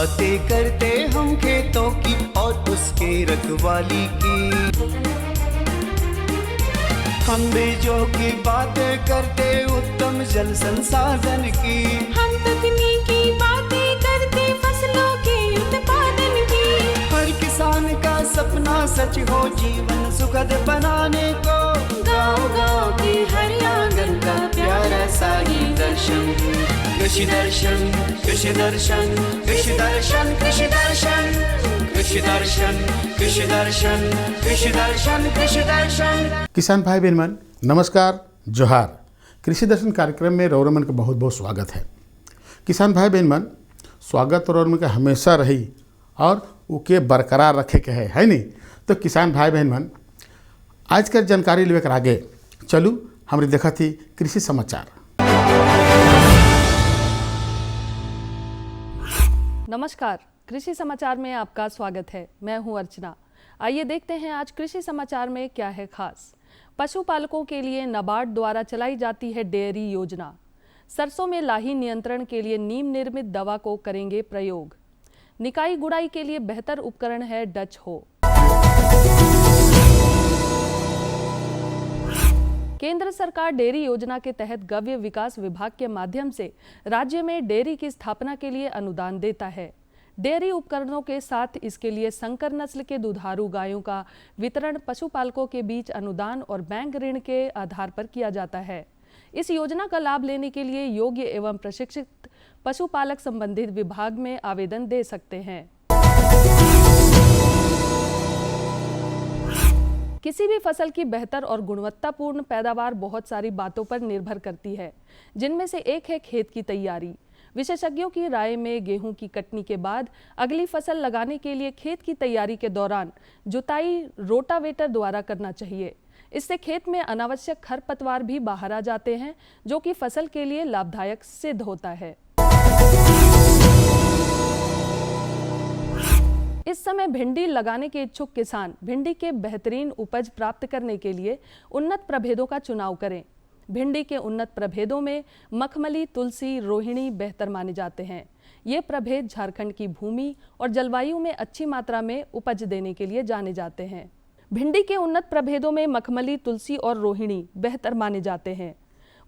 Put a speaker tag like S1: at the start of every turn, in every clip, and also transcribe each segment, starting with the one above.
S1: बातें करते हम खेतों की और उसके रखवाली की। हम बीजों की बातें करते उत्तम जल संसाधन की।
S2: हम तकनीकी बातें करते फसलों के उत्पादन की।
S1: हर किसान का सपना सच हो जीवन सुखद बनाने को।
S2: गाँव-गाँव के हर आंगन का प्यारा सा ये दर्शन।
S1: कृषि दर्शन, कृषि दर्शन, कृषि दर्शन, कृषि दर्शन, कृषि दर्शन, कृषि दर्शन, कृषि दर्शन, कृषि दर्शन।
S3: किसान भाई बहन मन नमस्कार, जोहार। कृषि दर्शन कार्यक्रम में रौरमन का बहुत बहुत स्वागत है। किसान भाई बहन मन स्वागत रौरमन का हमेशा रही और उके बरकरार रखे के है नहीं। तो किसान भाई बहन मन आज का जानकारी लेकर आगे चलू। हमने देखा थी कृषि समाचार।
S4: नमस्कार, कृषि समाचार में आपका स्वागत है। मैं हूं अर्चना। आइए देखते हैं आज कृषि समाचार में क्या है खास। पशुपालकों के लिए नाबार्ड द्वारा चलाई जाती है डेयरी योजना। सरसों में लाही नियंत्रण के लिए नीम निर्मित दवा को करेंगे प्रयोग। निकाई गुड़ाई के लिए बेहतर उपकरण है डच हो। केंद्र सरकार डेयरी योजना के तहत गव्य विकास विभाग के माध्यम से राज्य में डेयरी की स्थापना के लिए अनुदान देता है। डेयरी उपकरणों के साथ इसके लिए संकर नस्ल के दुधारू गायों का वितरण पशुपालकों के बीच अनुदान और बैंक ऋण के आधार पर किया जाता है। इस योजना का लाभ लेने के लिए योग्य एवं प्रशिक्षित पशुपालक संबंधित विभाग में आवेदन दे सकते हैं। किसी भी फसल की बेहतर और गुणवत्तापूर्ण पैदावार बहुत सारी बातों पर निर्भर करती है, जिनमें से एक है खेत की तैयारी। विशेषज्ञों की राय में गेहूं की कटनी के बाद अगली फसल लगाने के लिए खेत की तैयारी के दौरान जुताई रोटावेटर द्वारा करना चाहिए। इससे खेत में अनावश्यक खरपतवार भी बाहर आ जाते हैं, जो कि फसल के लिए लाभदायक सिद्ध होता है। इस समय भिंडी लगाने के इच्छुक किसान भिंडी के बेहतरीन उपज प्राप्त करने के लिए उन्नत प्रभेदों का चुनाव करें। भिंडी के उन्नत प्रभेदों में मखमली, तुलसी, रोहिणी बेहतर माने जाते हैं। ये प्रभेद झारखंड की भूमि और जलवायु में अच्छी मात्रा में उपज देने के लिए जाने जाते हैं। भिंडी के उन्नत प्रभेदों में मखमली, तुलसी और रोहिणी बेहतर माने जाते हैं।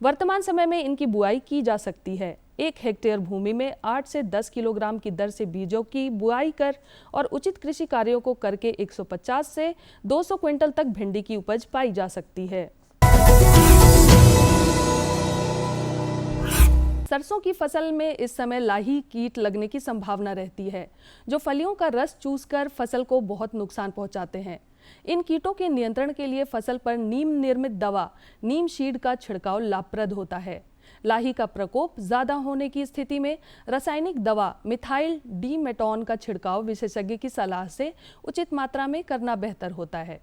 S4: वर्तमान समय में इनकी बुआई की जा सकती है। 1 हेक्टेयर भूमि में 8 से 10 किलोग्राम की दर से बीजों की बुआई कर और उचित कृषि कार्यों को करके 150 से 200 क्विंटल तक भिंडी की उपज पाई जा सकती है। सरसों की फसल में इस समय लाही कीट लगने की संभावना रहती है, जो फलियों का रस चूसकर फसल को बहुत नुकसान पहुंचाते हैं। इन कीटों के नियंत्रण के लिए फसल पर नीम निर्मित दवा नीम शीड का छिड़काव लाभप्रद होता है। लाही का प्रकोप ज्यादा होने की स्थिति में रासायनिक दवा मिथाइल डीमेटॉन का छिड़काव विशेषज्ञ की सलाह से उचित मात्रा में करना बेहतर होता है।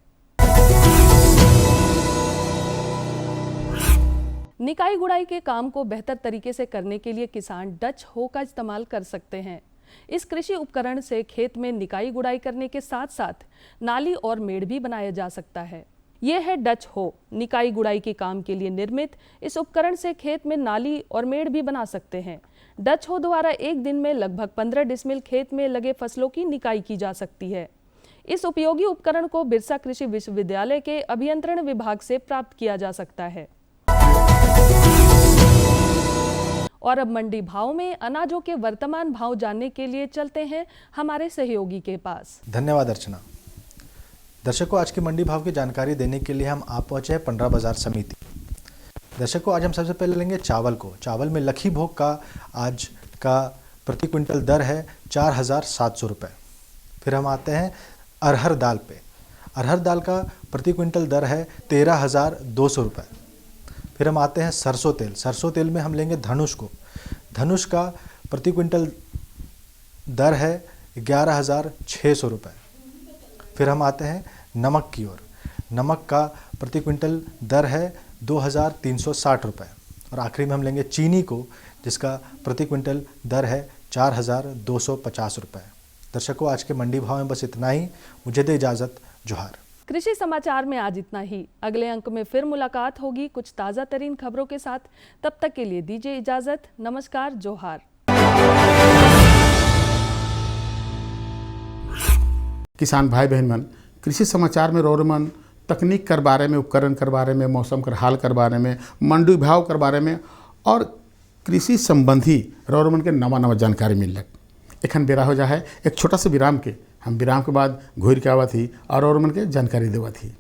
S4: निकाई गुड़ाई के काम को बेहतर तरीके से करने के लिए किसान डच हो का इस्तेमाल कर सकते हैं। इस कृषि उपकरण से खेत में निकाई गुड़ाई करने के साथ साथ नाली और मेड़ भी बनाया जा सकता है। यह है डच हो। निकाई गुड़ाई के काम के लिए निर्मित इस उपकरण से खेत में नाली और मेड़ भी बना सकते हैं। डच हो द्वारा एक दिन में लगभग 15 डिसमिल खेत में लगे फसलों की निकाई की जा सकती है। इस उपयोगी उपकरण को बिरसा कृषि विश्वविद्यालय के अभियंत्रण विभाग से प्राप्त किया जा सकता है। और अब मंडी भाव में अनाजों के वर्तमान भाव जानने के लिए चलते हैं हमारे सहयोगी के पास।
S5: धन्यवाद अर्चना। दर्शकों, आज की मंडी भाव की जानकारी देने के लिए हम आप पहुंचे हैं पंडरा बाजार समिति। दर्शकों, आज हम सबसे पहले लेंगे चावल को। चावल में लखी भोग का आज का प्रति क्विंटल दर है 4,700 रुपये। फिर हम आते हैं अरहर दाल पे। अरहर दाल का प्रति क्विंटल दर है 13,200 रुपये। फिर हम आते हैं सरसों तेल। सरसों तेल में हम लेंगे धनुष को। धनुष का प्रति क्विंटल दर है 11,600 रुपये। फिर हम आते हैं नमक की ओर। नमक का प्रति क्विंटल दर है 2,360 रुपये। और आखिरी में हम लेंगे चीनी को, जिसका प्रति क्विंटल दर है 4,250 रुपये। दर्शकों, आज के मंडी भाव में बस इतना ही। मुझे दे इजाज़त। जोहार।
S4: कृषि समाचार में आज इतना ही। अगले अंक में फिर मुलाकात होगी कुछ ताज़ा तरीन खबरों के साथ। तब तक के लिए दीजिए इजाज़त। नमस्कार, जोहार।
S3: किसान भाई बहन मन, कृषि समाचार में रोरमन तकनीक कर बारे में, उपकरण कर बारे में, मौसम कर हाल कर बारे में, मंडी भाव कर बारे में और कृषि संबंधी रोरमन के नवा नवा जानकारी मिल लग। एखन बेरा हो जा है एक छोटा सा विराम के। हम विराम के बाद घूर के आवत ही और रोरमन के जानकारी देवत ही।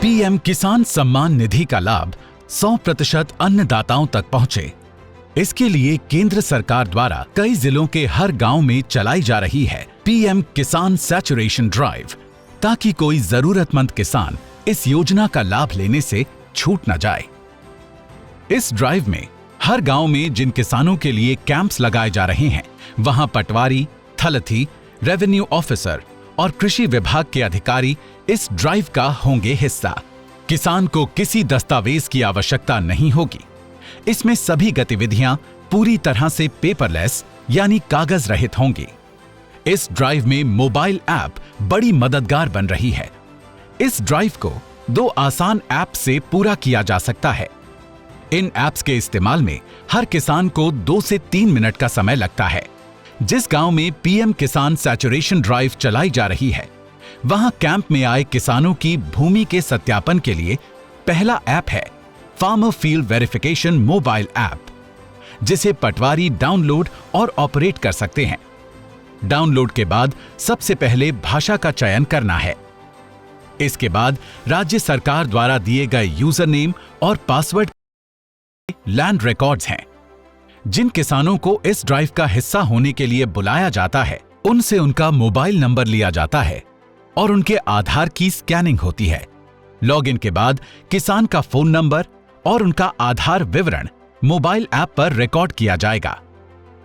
S6: पीएम किसान सम्मान निधि का लाभ 100% अन्नदाताओं तक पहुंचे, इसके लिए केंद्र सरकार द्वारा कई जिलों के हर गांव में चलाई जा रही है पीएम किसान सैचुरेशन ड्राइव, ताकि कोई जरूरतमंद किसान इस योजना का लाभ लेने से छूट न जाए। इस ड्राइव में हर गांव में जिन किसानों के लिए कैंप्स लगाए जा रहे हैं, वहां पटवारी, थलथी, रेवेन्यू ऑफिसर और कृषि विभाग के अधिकारी इस ड्राइव का होंगे हिस्सा। किसान को किसी दस्तावेज की आवश्यकता नहीं होगी। इसमें सभी गतिविधियां पूरी तरह से पेपरलेस यानी कागज रहित होंगी। इस ड्राइव में मोबाइल ऐप बड़ी मददगार बन रही है। इस ड्राइव को 2 आसान ऐप से पूरा किया जा सकता है। इन ऐप्स के इस्तेमाल में हर किसान को 2 से 3 मिनट का समय लगता है। जिस गांव में पीएम किसान सैचुरेशन ड्राइव चलाई जा रही है, वहां कैंप में आए किसानों की भूमि के सत्यापन के लिए पहला ऐप है farmer field verification mobile app, जिसे पटवारी डाउनलोड और ऑपरेट कर सकते हैं। डाउनलोड के बाद सबसे पहले भाषा का चयन करना है। इसके बाद राज्य सरकार द्वारा दिए गए यूजर नेम और पासवर्ड लैंड रिकॉर्ड्स हैं। जिन किसानों को इस ड्राइव का हिस्सा होने के लिए बुलाया जाता है, उनसे उनका मोबाइल नंबर लिया जाता है और उनके आधार की स्कैनिंग होती है। लॉगिन के बाद किसान का फोन नंबर और उनका आधार विवरण मोबाइल ऐप पर रिकॉर्ड किया जाएगा।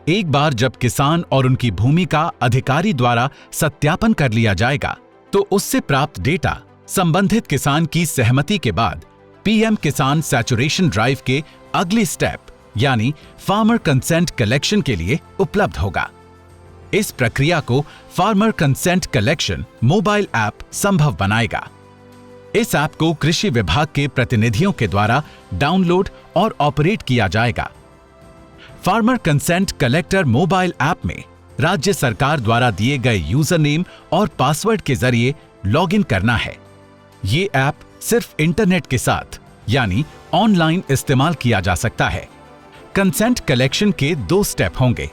S6: एक बार जब किसान और उनकी भूमि का अधिकारी द्वारा सत्यापन कर लिया जाएगा, तो उससे प्राप्त डेटा संबंधित किसान की सहमति के बाद पीएम किसान सैचुरेशन ड्राइव के अगले स्टेप यानी फार्मर कंसेंट कलेक्शन के लिए उपलब्ध होगा। इस प्रक्रिया को farmer consent collection mobile app संभव बनाएगा। इस ऐप को कृषि विभाग के प्रतिनिधियों के द्वारा डाउनलोड और ऑपरेट किया जाएगा। Farmer consent collector mobile app में राज्य सरकार द्वारा दिए गए यूजर नेम और पासवर्ड के जरिए लॉगिन करना है। ये ऐप सिर्फ इंटरनेट के साथ यानी ऑनलाइन इस्तेमाल किया जा सकता है। कंसेंट कलेक्शन के 2 स्टेप होंगे,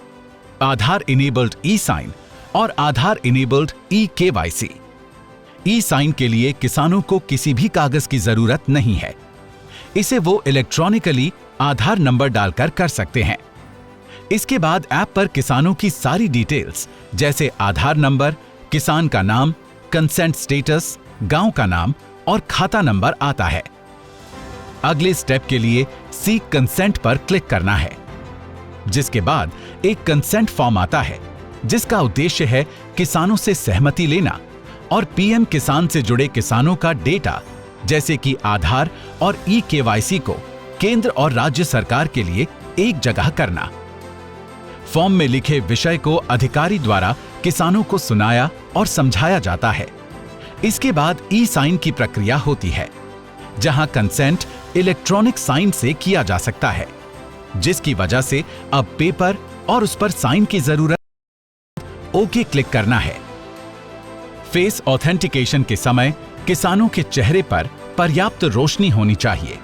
S6: आधार इनेबल्ड ई साइन और आधार इनेबल्ड ई केवाईसी। ई साइन के लिए किसानों को किसी भी कागज की जरूरत नहीं है। इसे वो इलेक्ट्रॉनिकली आधार नंबर डालकर कर सकते हैं। इसके बाद ऐप पर किसानों की सारी डिटेल्स जैसे आधार नंबर, किसान का नाम, कंसेंट स्टेटस, गांव का नाम और खाता नंबर आता है। अगले स्टेप के लिए सीक कंसेंट पर क्लिक करना है, जिसके बाद एक कंसेंट फॉर्म आता है, जिसका उद्देश्य है किसानों से सहमति लेना और पीएम किसान से जुड़े किसानों का डेटा जैसे कि आधार और ई केवाईसी को केंद्र और राज्य सरकार के लिए एक जगह करना। फॉर्म में लिखे विषय को अधिकारी द्वारा किसानों को सुनाया और समझाया जाता है। इसके बाद ई साइन की प्रक्रिया होती है, जहां कंसेंट इलेक्ट्रॉनिक साइन से किया जा सकता है, जिसकी वजह से अब पेपर और उस पर साइन की जरूरत ओके क्लिक करना है। फेस ऑथेंटिकेशन के समय किसानों के चेहरे पर पर्याप्त रोशनी होनी चाहिए।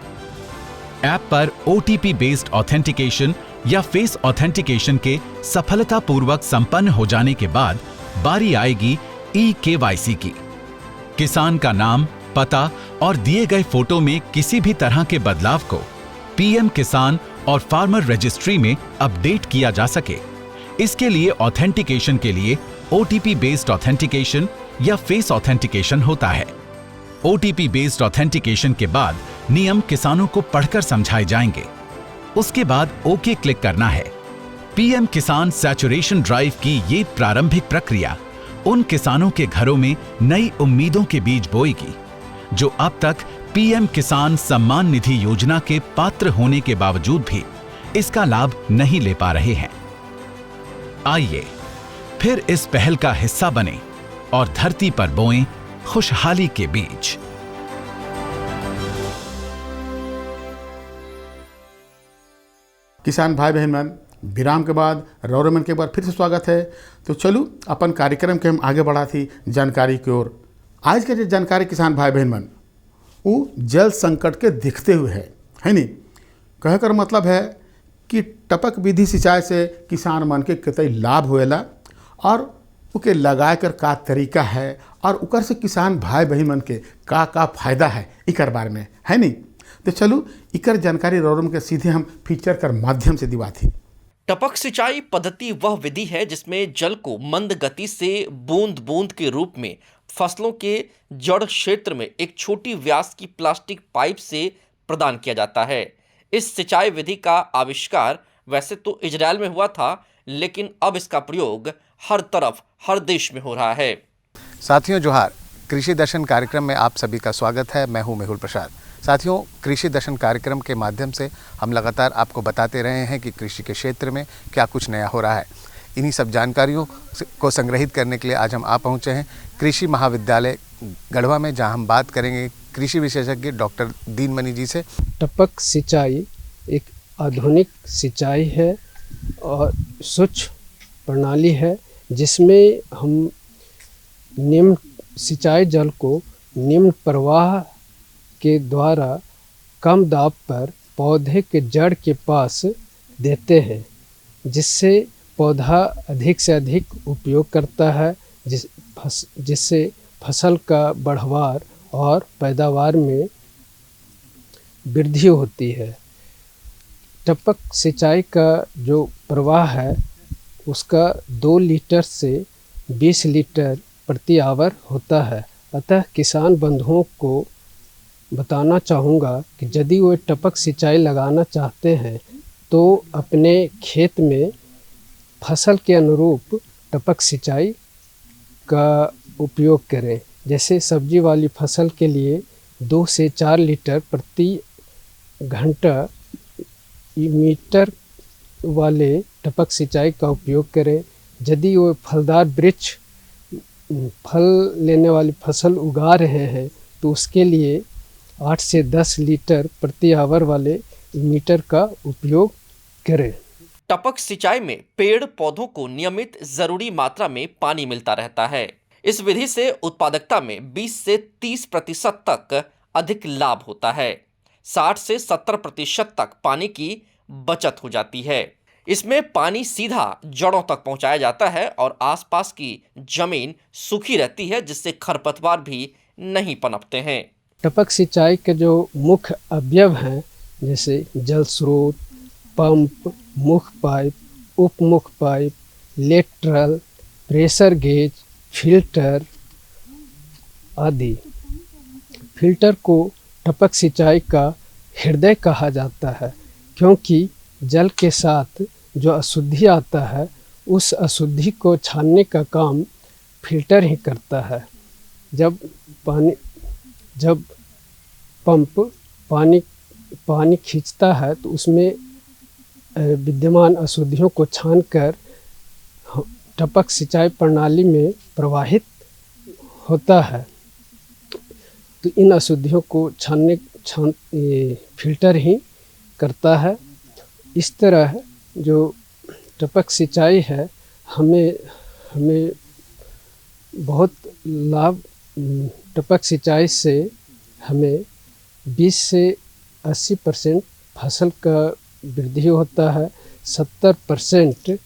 S6: ऐप पर ओटीपी बेस्ड ऑथेंटिकेशन या फेस ऑथेंटिकेशन के सफलतापूर्वक संपन्न हो जाने के बाद बारी आएगी ई केवाईसी की। किसान का नाम, पता और दिए गए फोटो में किसी भी तरह के बदलाव को पीएम किसान और फार्मर रजिस्ट्री में अपडेट किया जा सके, इसके लिए ऑथेंटिकेशन के लिए ओटीपी बेस्ड ऑथेंटिकेशन या फेस ऑथेंटिकेशन होता है। ओटीपी बेस्ड ऑथेंटिकेशन के बाद नियम किसानों को पढ़कर समझाए जाएंगे। उसके बाद ओके क्लिक करना है। पीएम किसान सैचुरेशन ड्राइव की ये प्रारंभिक प्रक्रिया उन किसानों के घरों में नई उम्मीदों के बीज बोएगी, जो अब तक पीएम किसान सम्मान निधि योजना के पात्र होने के बावजूद भी इसका लाभ नहीं ले पा रहे हैं। आइए फिर इस पहल का हिस्सा बने और धरती पर बोएं खुशहाली के बीज।
S3: किसान भाई बहन मन, विराम के बाद रौरमन के एक बार फिर से स्वागत है। तो चलू अपन कार्यक्रम के हम आगे बढ़ा थी जानकारी की ओर। आज के जो जानकारी किसान भाई बहन मन वो जल संकट के दिखते हुए है नहीं। कहे कर मतलब है कि टपक विधि सिंचाई से किसान मन के कतई लाभ होएला और उके लगाए कर का तरीका है और उकर से किसान भाई बहन मन के का फायदा है इकर बारे में है नहीं। तो चलू इकर जानकारी रौरम के सीधे हम फीचर कर माध्यम से दिवा थी।
S7: टपक सिंचाई पद्धति वह विधि है जिसमें जल को मंद गति से बूंद बूंद के रूप में फसलों के जड़ क्षेत्र में एक छोटी व्यास की प्लास्टिक पाइप से प्रदान किया जाता है। इस सिंचाई विधि का आविष्कार वैसे तो इजराइल में हुआ था, लेकिन अब इसका प्रयोग हर तरफ हर देश में हो रहा है।
S5: साथियों जोहार, कृषि दर्शन कार्यक्रम में आप सभी का स्वागत है। मैं हूं मेहुल प्रसाद। साथियों, कृषि दर्शन कार्यक्रम के माध्यम से हम लगातार आपको बताते रहे हैं कि कृषि के क्षेत्र में क्या कुछ नया हो रहा है। इन्हीं सब जानकारियों को संग्रहित करने के लिए आज हम आ पहुंचे हैं कृषि महाविद्यालय गढ़वा में, जहां हम बात करेंगे कृषि विशेषज्ञ डॉक्टर दीनमणि जी से।
S8: टपक सिंचाई एक आधुनिक सिंचाई है और स्वच्छ प्रणाली है जिसमें हम निम्न सिंचाई जल को निम्न प्रवाह के द्वारा कम दाब पर पौधे के जड़ के पास देते हैं, जिससे पौधा अधिक से अधिक उपयोग करता है, जिससे फसल का बढ़वार और पैदावार में वृद्धि होती है। टपक सिंचाई का जो प्रवाह है उसका 2 लीटर से 20 लीटर प्रति आवर होता है। अतः किसान बंधुओं को बताना चाहूँगा कि यदि वे टपक सिंचाई लगाना चाहते हैं तो अपने खेत में फसल के अनुरूप टपक सिंचाई का उपयोग करें। जैसे सब्जी वाली फसल के लिए 2 से 4 लीटर प्रति घंटा मीटर वाले टपक सिंचाई का उपयोग करें। यदि वो फलदार वृक्ष फल लेने वाली फसल उगा रहे हैं तो उसके लिए 8 से 10 लीटर प्रति आवर वाले मीटर का उपयोग करें।
S7: टपक सिंचाई में पेड़ पौधों को नियमित जरूरी मात्रा में पानी मिलता रहता है। इस विधि से उत्पादकता में 20 से 30% तक अधिक लाभ होता है। 60 से 70% तक पानी की बचत हो जाती है। इसमें पानी सीधा जड़ों तक पहुंचाया जाता है और आसपास की जमीन सूखी रहती है, जिससे खरपतवार भी नहीं पनपते हैं।
S8: टपक सिंचाई के जो मुख्य अवयव हैं जैसे जल स्रोत, पंप, मुख्य पाइप, उपमुख्य pipe, lateral, pressure gauge, filter आदि। फिल्टर को टपक सिंचाई का हृदय कहा जाता है, क्योंकि जल के साथ जो अशुद्धि आता है उस अशुद्धि को छानने का काम फिल्टर ही करता है। जब पंप पानी खींचता है तो उसमें विद्यमान अशुद्धियों को छानकर टपक सिंचाई प्रणाली में प्रवाहित होता है। तो इन अशुद्धियों को फिल्टर ही करता है। इस तरह जो टपक सिंचाई है हमें बहुत लाभ, टपक सिंचाई से हमें 20 से 80% फसल का वृद्धि होता है, 70%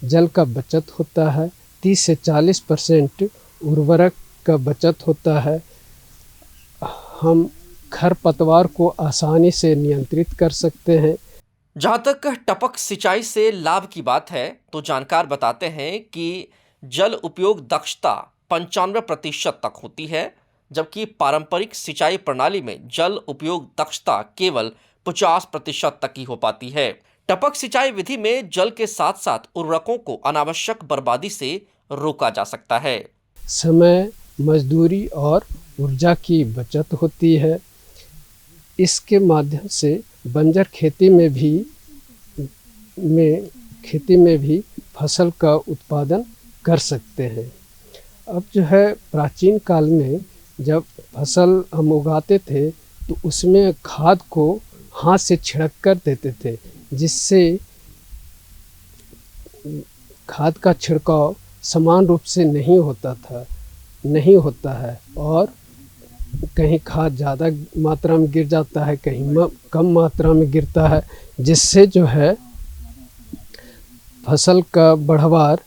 S8: जल का बचत होता है, 30 से 40% उर्वरक का बचत होता है। हम खरपतवार को आसानी से नियंत्रित कर सकते हैं।
S7: जहां तक टपक सिंचाई से लाभ की बात है तो जानकार बताते हैं कि जल उपयोग दक्षता 95% तक होती है, जबकि पारंपरिक सिंचाई प्रणाली में जल उपयोग दक्षता केवल 50% तक ही हो पाती है। टपक सिंचाई विधि में जल के साथ साथ उर्वरकों को अनावश्यक बर्बादी से रोका जा सकता है।
S8: समय, मजदूरी और ऊर्जा की बचत होती है। इसके माध्यम से बंजर खेती में भी फसल का उत्पादन कर सकते हैं। अब जो है प्राचीन काल में जब फसल हम उगाते थे तो उसमें खाद को हाथ से छिड़क कर देते थे, जिससे खाद का छिड़काव समान रूप से नहीं होता है और कहीं खाद ज़्यादा मात्रा में गिर जाता है, कहीं कम मात्रा में गिरता है, जिससे जो है फसल का बढ़वार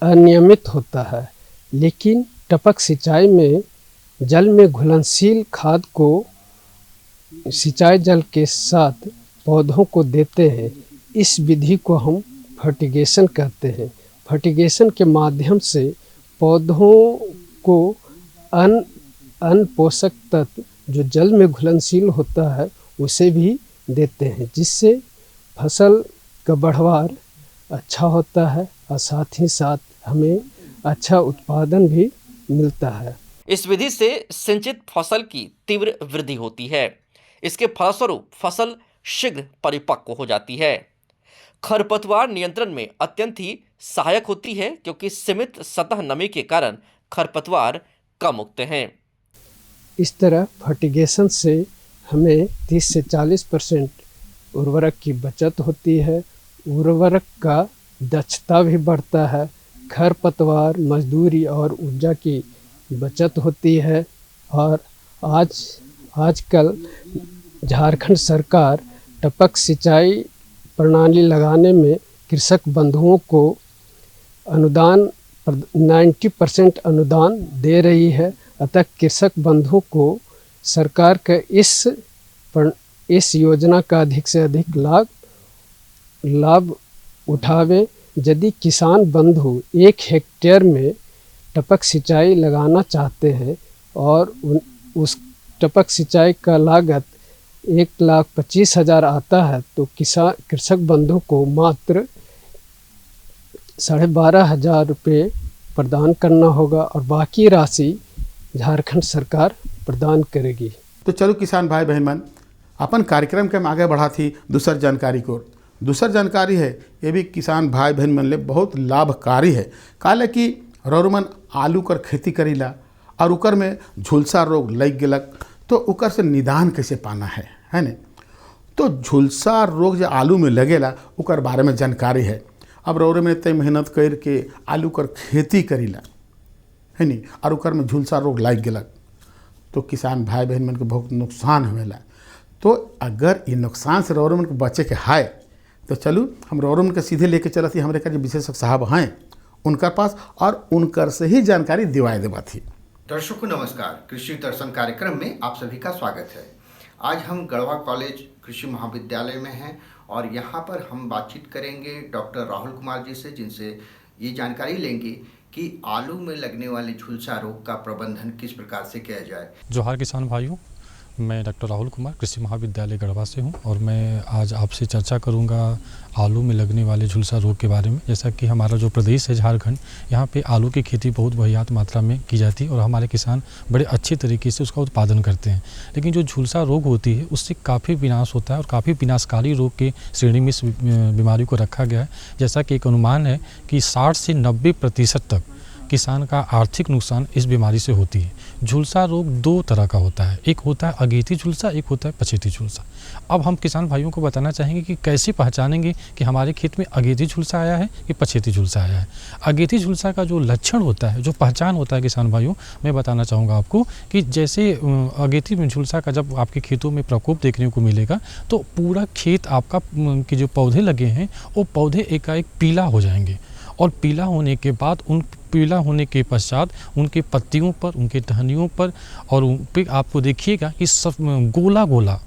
S8: अनियमित होता है। लेकिन टपक सिंचाई में जल में घुलनशील खाद को सिंचाई जल के साथ पौधों को देते हैं। इस विधि को हम फर्टिगेशन कहते हैं। फर्टिगेशन के माध्यम से पौधों को अन्य पोषक तत्व जो जल में घुलनशील होता है उसे भी देते हैं, जिससे फसल का बढ़वार अच्छा होता है और साथ ही साथ हमें अच्छा उत्पादन भी मिलता है।
S7: इस विधि से सिंचित फसल की तीव्र वृद्धि होती है। इसके फलस्वरूप फसल शीघ्र परिपक्व हो जाती है। खरपतवार नियंत्रण में अत्यंत ही सहायक होती है, क्योंकि सीमित सतह नमी के कारण खरपतवार कम उगते हैं।
S8: इस तरह फर्टिगेशन से हमें 30 से 40% उर्वरक की बचत होती है। उर्वरक का दक्षता भी बढ़ता है। खरपतवार, मजदूरी और ऊर्जा की बचत होती है। और आजकल झारखंड सरकार टपक सिंचाई प्रणाली लगाने में कृषक बंधुओं को अनुदान 90% अनुदान दे रही है। अतः कृषक बंधुओं को सरकार का इस योजना का अधिक से अधिक लाभ उठावे। यदि किसान बंधु 1 हेक्टेयर में टपक सिंचाई लगाना चाहते हैं और उस टपक सिंचाई का लागत 1,25,000 आता है, तो कृषक बंधु को मात्र 12,500 रुपये प्रदान करना होगा और बाकी राशि झारखंड सरकार प्रदान करेगी।
S3: तो चलो किसान भाई बहन मन, अपन कार्यक्रम के हम आगे बढ़ा थी दूसर जानकारी को। दूसर जानकारी है ये भी किसान भाई बहन मन ले बहुत लाभकारी है। काले कि रौरमन आलू कर खेती करीला और उकर में झुलसा रोग लग गलक, तो उकर से निदान कैसे पाना है ने। तो झुलसा रोग जो आलू में लगेला उकर बारे में जानकारी है। अब रौरे में इतने मेहनत कर के आलू कर खेती करीला है नी, और उकर में झुलसा रोग लग गलक, तो किसान भाई बहन मन के बहुत नुकसान होवेला। तो अगर ये नुकसान से रौरे मन के बचे के है, तो चलू हम रौरे मन के सीधे लेके चलती हमारे का जो विशेषज्ञ साहब हैं उनका पास, और उनकर से ही जानकारी दिवाए देवा थी।
S9: दर्शकों नमस्कार, कृषि दर्शन कार्यक्रम में आप सभी का स्वागत है। आज हम गढ़वा कॉलेज कृषि महाविद्यालय में हैं और यहाँ पर हम बातचीत करेंगे डॉक्टर राहुल कुमार जी से, जिनसे ये जानकारी लेंगे कि आलू में लगने वाले झुलसा रोग का प्रबंधन किस प्रकार से किया जाए।
S10: जोहार किसान भाइयों, मैं डॉक्टर राहुल कुमार कृषि महाविद्यालय गढ़वा से हूं और मैं आज आपसे चर्चा करूंगा आलू में लगने वाले झुलसा रोग के बारे में। जैसा कि हमारा जो प्रदेश है झारखंड, यहाँ पे आलू की खेती बहुत बहुतायत मात्रा में की जाती है और हमारे किसान बड़े अच्छे तरीके से उसका उत्पादन करते हैं। लेकिन जो झुलसा रोग होती है उससे काफ़ी विनाश होता है और काफ़ी विनाशकारी रोग के श्रेणी में इस बीमारी को रखा गया है। जैसा कि एक अनुमान है कि 60 से 90% तक किसान का आर्थिक नुकसान इस बीमारी से होती है। झुलसा रोग 2 तरह का होता है, एक होता है अगेती झुलसा, एक होता है पछेती झुलसा। अब हम किसान भाइयों को बताना चाहेंगे कि कैसे पहचानेंगे कि हमारे खेत में अगेती झुलसा आया है कि पछेती झुलसा आया है। अगेती झुलसा का जो लक्षण होता है, जो पहचान होता है किसान भाइयों, मैं बताना चाहूँगा आपको कि जैसे अगेती झुलसा का जब आपके खेतों में प्रकोप देखने को मिलेगा तो पूरा खेत आपका के जो पौधे लगे हैं वो पौधे एकाएक पीला हो जाएंगे और पीला होने के बाद पीला होने के पश्चात उनके पत्तियों पर, उनके टहनियों पर और उन पर आपको देखिएगा कि सब गोला गोला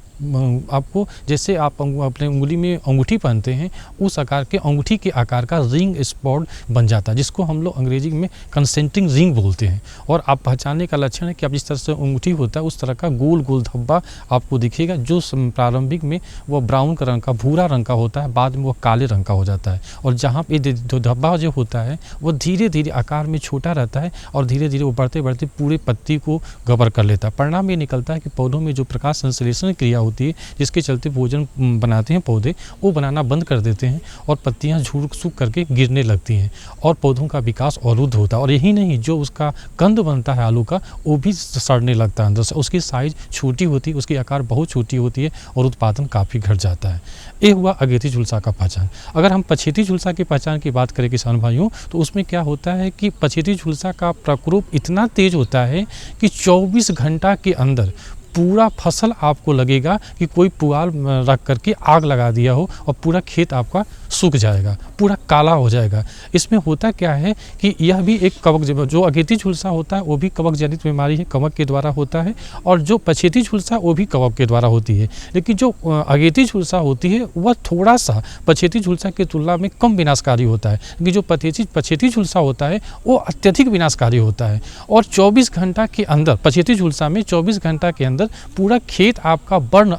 S10: आपको जैसे आप अपने उंगली में अंगूठी पहनते हैं उस आकार के अंगूठी के आकार का रिंग स्पॉट बन जाता है, जिसको हम लोग अंग्रेजी में कंसेंट्रिक रिंग बोलते हैं। और आप पहचानने का लक्षण है कि आप जिस तरह से अंगूठी होता है उस तरह का गोल गोल धब्बा आपको दिखेगा, जो प्रारंभिक में वो ब्राउन रंग का, भूरा रंग का होता है, बाद में वो काले रंग का हो जाता है। और जहाँ पे धब्बा जो होता है वो धीरे धीरे आकार में छोटा रहता है और धीरे धीरे वो बढ़ते बढ़ते पूरे पत्ती को कवर कर लेता है। परिणाम ये निकलता है कि पौधों में जो प्रकाश संश्लेषण क्रिया होती होती है जिसके चलते भोजन बनाते हैं पौधे, वो बनाना बंद कर देते हैं और पत्तियाँ सूख करके गिरने लगती हैं और पौधों का विकास अवरुद्ध होता है। और यही नहीं, जो उसका कंद बनता है आलू का, वो भी सड़ने लगता है अंदर से। उसकी साइज़ छोटी होती है, उसकी आकार बहुत छोटी होती है और उत्पादन काफ़ी घट जाता है। ये हुआ अगेती झुलसा का पहचान। अगर हम पछेती झुलसा की पहचान की बात करें किसान भाइयों, तो उसमें क्या होता है कि पछेती झुलसा का प्रकोप इतना तेज होता है कि 24 घंटा के अंदर पूरा फसल आपको लगेगा कि कोई पुआल रख करके आग लगा दिया हो और पूरा खेत आपका सूख जाएगा, पूरा काला हो जाएगा। इसमें होता क्या है कि यह भी एक कवक, जो अगेती झुलसा होता है वो भी कवक जनित बीमारी है, कवक के द्वारा होता है, और जो पछेती झुलसा वो भी कवक के द्वारा होती है। लेकिन जो अगेती झुलसा होती है वह थोड़ा सा पछेती झुलसा की तुलना में कम विनाशकारी होता है, क्योंकि जो पछेती झुलसा होता है वो अत्यधिक विनाशकारी होता है। और 24 घंटा के अंदर, पछेती झुलसा में 24 घंटा के अंदर पूरा खेत आपका बर्न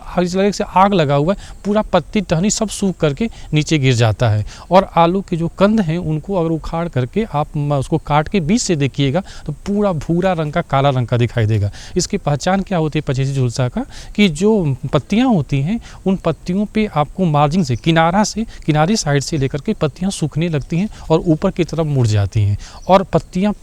S10: से आग लगा हुआ है, पूरा पत्ती टहनी सब सूख करके नीचे गिर जाता है। और आलू के जो कंद हैं उनको अगर उखाड़ करके आप उसको काट के बीच से देखिएगा तो पूरा भूरा रंग का, काला रंग का दिखाई देगा। इसकी पहचान क्या होती है पछेती झुलसा का, कि जो पत्तियां होती हैं उन पत्तियों पे आपको मार्जिन से, किनारे साइड से लेकर के पत्तियां सूखने लगती हैं और ऊपर की तरफ मुड़ जाती हैं। और पत्तियां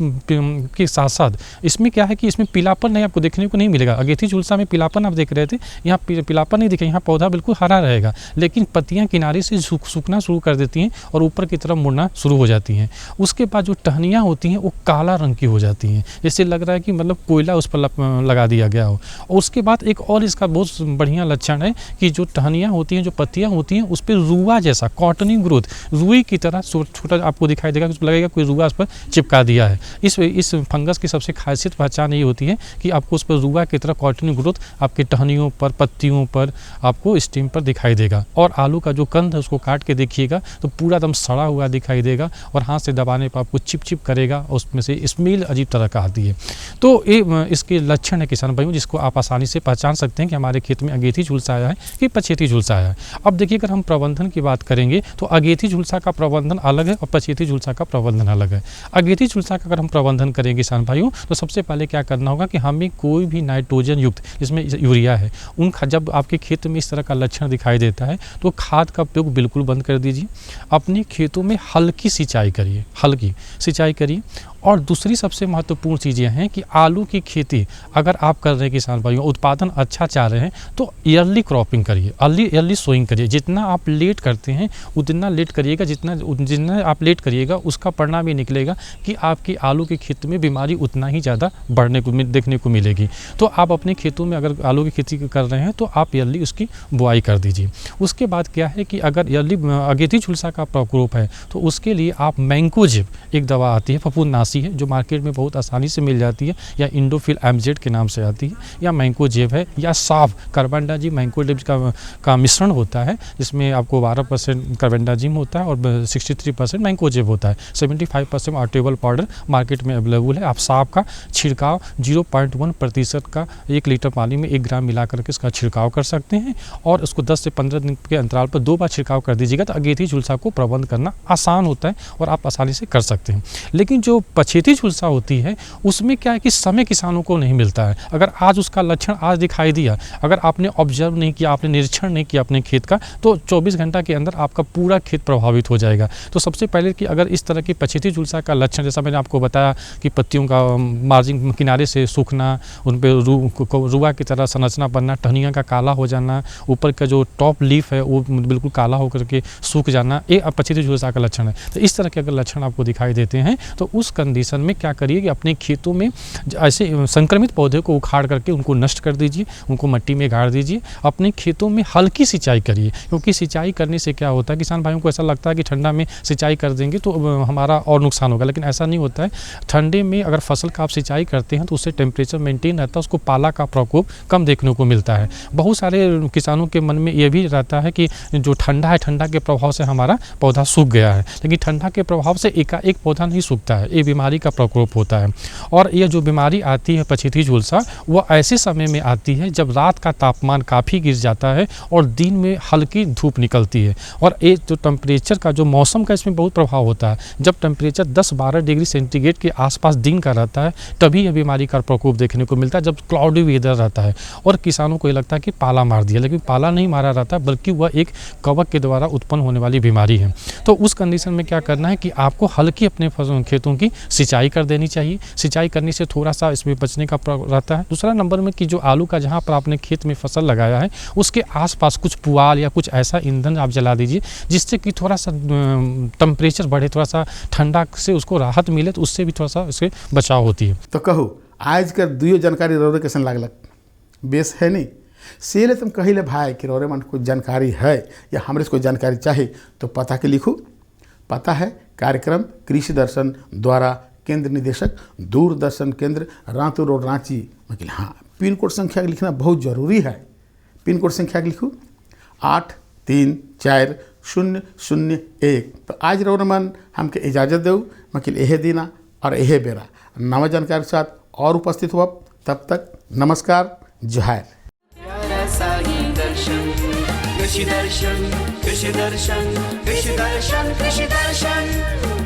S10: के साथ साथ इसमें क्या है कि इसमें पीलापन नहीं आपको देखने को नहीं मिलेगा। अगेती झुलसा में पीलापन आप देख रहे थे, यहाँ पीलापन नहीं दिखे, यहाँ पौधा बिल्कुल हरा रहेगा, लेकिन पत्तियां किनारे से सूखना शुरू कर देती हैं और ऊपर की तरफ मुड़ना शुरू हो जाती हैं। उसके बाद जो टहनियाँ होती हैं वो काला रंग की हो जाती हैं, जैसे लग रहा है कि मतलब कोयला उस पर लगा दिया गया हो। और उसके बाद एक और इसका बहुत बढ़िया लक्षण है कि जो टहनियाँ होती हैं, जो पत्तियाँ होती हैं, उस पर रुआ जैसा कॉटनी ग्रोथ, रुई की तरह छोटा आपको दिखाई देगा, लगेगा कोई रुआ उस पर चिपका दिया है। इस फंगस की सबसे खासियत पहचान ये होती है कि आपको उस पर रुआ की तरह कॉटनी ग्रोथ आपके टहनियों पर, पत्तियों पर, आपको स्टेम पर दिखाई देगा। और आलू का जो कंद है उसको काट के देखिएगा तो पूरा एकदम सड़ा हुआ दिखाई देगा और हाथ से दबाने पर आपको चिप करेगा और उसमें से स्मेल अजीब तरह का आती है। तो ये इसके लक्षण है किसान भाइयों, जिसको आप आसानी से पहचान सकते हैं कि हमारे खेत में अगेती झुलसा आया है कि पछेती झुलसा आया है। अब देखिए, अगर हम प्रबंधन की बात करेंगे तो अगेती झुलसा का प्रबंधन अलग है और पछेती झुलसा का प्रबंधन अलग है। अगेती झुलसा का अगर हम प्रबंधन करेंगे किसान भाइयों, तो सबसे पहले क्या करना होगा कि हमें कोई भी नाइट्रोजन युक्त, जिसमें यूरिया है, जब आपके खेत में इस तरह का लक्षण दिखाई देता है तो खाद का उपयोग बिल्कुल बंद कर दीजिए। अपने खेतों में हल्की सिंचाई करिए। और दूसरी सबसे महत्वपूर्ण चीज़ यह है कि आलू की खेती अगर आप कर रहे हैं किसान भाइयों, उत्पादन अच्छा चाह रहे हैं, तो ईयरली क्रॉपिंग करिए, ईयरली सोइंग करिए। जितना आप लेट करते हैं उतना लेट करिएगा, जितना आप लेट करिएगा उसका परिणाम ये निकलेगा कि आपकी आलू के खेत में बीमारी उतना ही ज़्यादा देखने को मिलेगी। तो आप अपने खेतों में अगर आलू की खेती कर रहे हैं तो आप ईयरली उसकी बुआई कर दीजिए। उसके बाद क्या है कि अगर ईयरली अगेती झुलसा का प्रकोप है तो उसके लिए आप मैंकोजेब, एक दवा आती है फफूंदनाशी है जो मार्केट में बहुत आसानी से मिल जाती है, या इंडोफिल एमजेड के नाम से आती है, या मैंकोजेब है, या साफ कार्बेंडाजिम मैंकोजेब का मिश्रण होता है, जिसमें आपको 12% कार्बेंडाजिम होता है और 63% मैंकोजेब होता है। 75% आर्टेबल पाउडर मार्केट में अवेलेबल है। आप साफ का छिड़काव 0.1% का 1 लीटर पानी में 1 ग्राम मिला करके इसका छिड़काव कर सकते हैं और उसको 10 से 15 दिन के अंतराल पर 2 बार छिड़काव कर दीजिएगा तो अगेती झुलसा को प्रबंध करना आसान होता है और आप आसानी से कर सकते हैं। लेकिन जो पछेती झुलसा होती है उसमें क्या है कि समय किसानों को नहीं मिलता है। अगर आज उसका लक्षण आज दिखाई दिया, अगर आपने ऑब्जर्व नहीं किया, आपने निरीक्षण नहीं किया अपने खेत का, तो 24 घंटा के अंदर आपका पूरा खेत प्रभावित हो जाएगा। तो सबसे पहले कि अगर इस तरह की पछेती झुलसा का लक्षण, जैसा मैंने आपको बताया कि पत्तियों का मार्जिन किनारे से सूखना, उन पर रुआ की तरह संरचना बनना, टहनियाँ का काला हो जाना, ऊपर का जो टॉप लीफ है वो बिल्कुल काला होकर के सूख जाना, ये पछेती झुलसा का लक्षण है। तो इस तरह के अगर लक्षण आपको दिखाई देते हैं तो उस कंडीशन में क्या करिए कि अपने खेतों में ऐसे संक्रमित पौधे को उखाड़ करके उनको नष्ट कर दीजिए, उनको मिट्टी में गाड़ दीजिए। अपने खेतों में हल्की सिंचाई करिए, क्योंकि सिंचाई करने से क्या होता है, किसान भाइयों को ऐसा लगता है कि ठंडा में सिंचाई कर देंगे तो हमारा और नुकसान होगा, लेकिन ऐसा नहीं होता है। ठंडे में अगर फसल का आप सिंचाई करते हैं तो उससे टेम्परेचर मेंटेन रहता है, उसको पाला का प्रकोप कम देखने को मिलता है। बहुत सारे किसानों के मन में ये भी रहता है कि जो ठंडा है, ठंडा के प्रभाव से हमारा पौधा सूख गया है, लेकिन ठंडा के प्रभाव से एकाएक पौधा नहीं सूखता है, ये भी बीमारी का प्रकोप होता है। और ये जो बीमारी आती है पछेती झुलसा, वो ऐसे समय में आती है जब रात का तापमान काफ़ी गिर जाता है और दिन में हल्की धूप निकलती है। और ये जो टेम्परेचर का, जो मौसम का इसमें बहुत प्रभाव होता है। जब टेम्परेचर 10-12 डिग्री सेंटीग्रेड के आसपास दिन का रहता है तभी यह बीमारी का प्रकोप देखने को मिलता है, जब क्लाउडी वेदर रहता है और किसानों को ये लगता है कि पाला मार दिया, लेकिन पाला नहीं मारा रहता, बल्कि वह एक कवक के द्वारा उत्पन्न होने वाली बीमारी है। तो उस कंडीशन में क्या करना है कि आपको हल्की अपने खेतों की सिंचाई कर देनी चाहिए। सिंचाई करने से थोड़ा सा इसमें बचने का रहता है। दूसरा नंबर में कि जो आलू का जहाँ पर आपने खेत में फसल लगाया है उसके आसपास कुछ पुआल या कुछ ऐसा ईंधन आप जला दीजिए जिससे कि थोड़ा सा टेम्परेचर बढ़े, थोड़ा सा ठंडा से उसको राहत मिले, तो उससे भी थोड़ा सा इसके बचाव होती है।
S3: तो कहू आज कर दुयो जानकारी रौरे कैसन लागलक? बेस है नहीं से ले तुम कही ले भाई कि रौरे मन कोई जानकारी है या हमरे से कोई जानकारी चाहे तो पता के लिखू। पता है कार्यक्रम कृषि दर्शन द्वारा केंद्र निदेशक दूरदर्शन केंद्र रातू रोड रांची। मतलब हाँ, पिन कोड संख्या लिखना बहुत ज़रूरी है। पिन कोड संख्या लिखू 834001। तो आज रौरमन हमके इजाज़त दो मतलब यह दिना और यह बेरा नवा जानकारी के साथ और उपस्थित हुआ। तब तक नमस्कार, जोहार।
S1: प्यारा सा ये दर्शन कृषि दर्शन, कृषि दर्शन, कृषि दर्शन, कृषि दर्शन,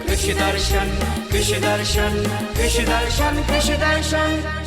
S1: कृषि दर्शन, कृषि दर्शन, कृषि दर्शन, कृषि दर्शन।